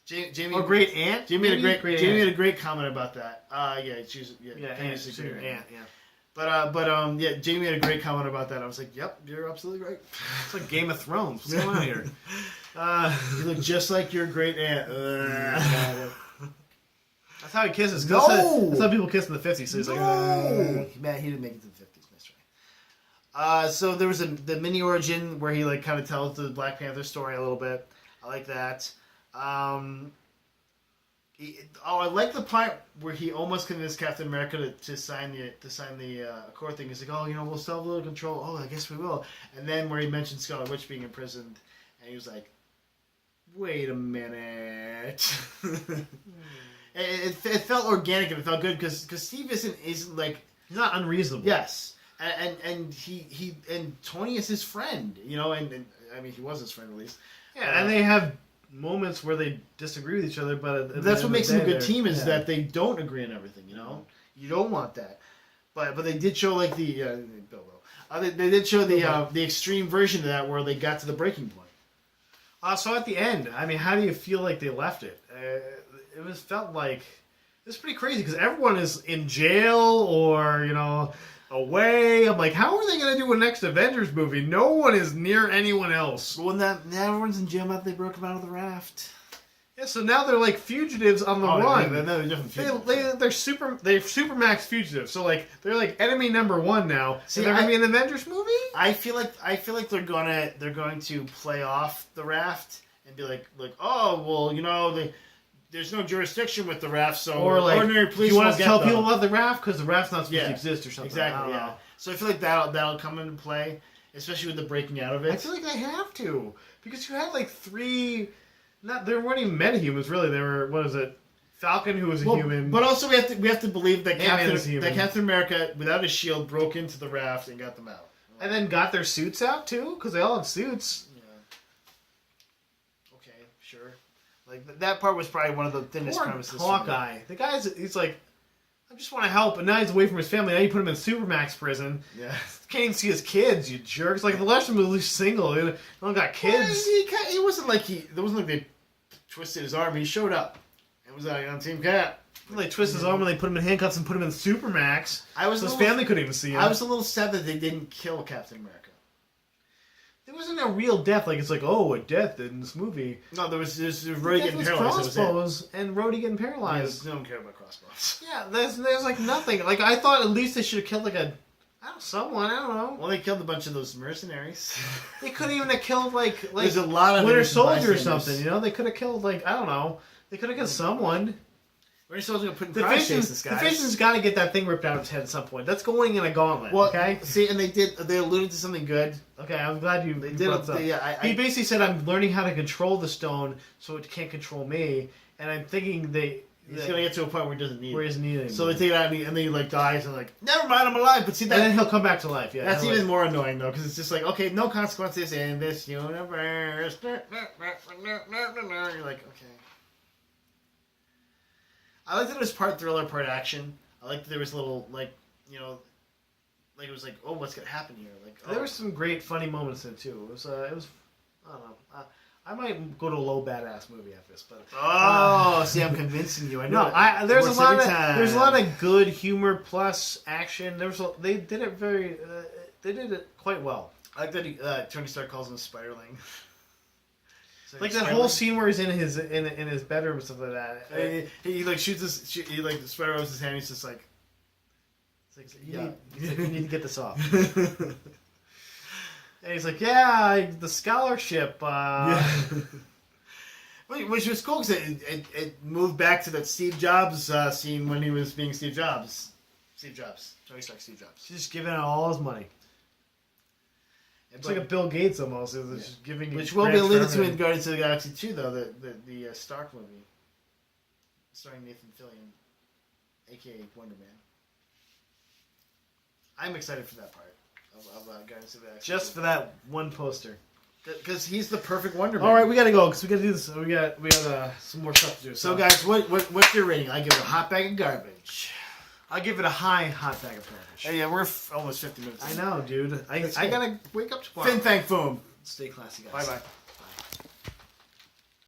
Jamie. Or great aunt. Jamie made a maybe? great. Jamie made a great comment about that. Yeah, she's Yeah, Penny's aunt. a She's great her aunt. Yeah. But yeah, Jamie made a great comment about that. I was like, yep, you're absolutely right. It's like Game of Thrones. What's going on here? You look just like your great aunt. That's how he kisses. No! That's how people kiss in the 50s. So he's like, Man, he didn't make it to the 50s. That's right. So there was the mini origin where he like kind of tells the Black Panther story a little bit. I like that. I like the part where he almost convinced Captain America to sign the Accord thing. He's like, oh, we'll still have a little control. Oh, I guess we will. And then where he mentioned Scarlet Witch being imprisoned, and he was like, wait a minute. It felt organic and it felt good because Steve isn't like, he's not unreasonable. yes, and he Tony is his friend, and I mean he was his friend at least. Yeah, and they have moments where they disagree with each other, but That's what makes them a good team is that they don't agree on everything. You don't want that, but they did show like the they did show the extreme version of that where they got to the breaking point. So at the end, I mean, how do you feel like they left it? It felt like it's pretty crazy because everyone is in jail or away. I'm like, how are they going to do a next Avengers movie? No one is near anyone else. Well, now everyone's in jail after they broke him out of the raft. Yeah, so now they're like fugitives on the run. Yeah, they're different fugitives. They're supermax fugitives. So like they're like enemy number one now. See, they're gonna be an Avengers movie. I feel like they're going to play off the raft and be like oh well there's no jurisdiction with the raft, so or like ordinary police. You want to to tell people about the raft because the raft's not supposed to exist or something. Exactly. Yeah. So I feel like that'll come into play, especially with the breaking out of it. I feel like they have to because you had like three. They weren't even metahumans really. They were Falcon, who was a human. But also we have to believe that Captain Captain America without a shield broke into the raft and got them out. And then got their suits out too because they all had suits. Okay, sure. Like that part was probably one of the thinnest premises. Hawkeye. The he's like, I just want to help, and now he's away from his family. Now you put him in Supermax prison. Yeah. Can't even see his kids, you jerks. Like the last one was at least single. They don't got kids. Well, he wasn't like they twisted his arm. He showed up. It was on Team Cap. They twist his arm and they put him in handcuffs and put him in Supermax. His family couldn't even see him. I was a little sad that they didn't kill Captain America. There wasn't a real death. Like it's like, oh, a death in this movie. No, there's Rhodey getting paralyzed. Crossbows and Rhodey getting paralyzed. Yeah, they don't care about crossbows. Yeah, there's like nothing. Like I thought at least they should have killed someone. I don't know. Well, they killed a bunch of those mercenaries. They couldn't even have killed like there's a lot of Winter Soldier or something. They could have killed I don't know. They could have killed someone. Winter Soldier put in prize chases, guys. The Vision's got to get that thing ripped out of his head at some point. That's going in a gauntlet. Well, okay. See, and they alluded to something good. Okay, I'm glad you. They brought did. this up. He basically said, "I'm learning how to control the stone, so it can't control me." And I'm thinking he's gonna get to a point where he doesn't need it anymore. So they take it out and then he dies and never mind, I'm alive. But see that, and then he'll come back to life. Yeah, that's even more annoying though because it's just like okay, no consequences in this universe. You're like okay. I liked that it was part thriller, part action. I liked that there was a little it was like, oh, what's gonna happen here? There were some great funny moments in it too. It was I don't know. I might go to a low badass movie after this, but see, I'm convincing you. I know. No, there's a lot of good humor plus action. They did it quite well. I like that Tony Stark calls him Spiderling. Like that whole scene where he's in his bedroom and stuff like that. He shoots the spider rubs his hand. He's just like, you need to get this off. And he's like, the scholarship. Which was cool because it moved back to that Steve Jobs scene when he was being Steve Jobs. Tony Stark, Steve Jobs. He's just giving out all his money. It's like a Bill Gates almost. It's just giving. Which will be alluded to in Guardians of the Galaxy 2, though, the Stark movie, starring Nathan Fillion, aka Wonder Man. I'm excited for that part of Guardians of the Galaxy. Just for that one poster. Because he's the perfect Wonder Man. All right, we gotta go because we gotta do this. We got some more stuff to do. So guys, what's your rating? I give it a hot bag of garbage. I'll give it a high hot bag of garbage. Hey, yeah, we're almost 50 minutes. I know, dude. I gotta wake up tomorrow. Fin fang foom. Stay classy, guys. Bye bye.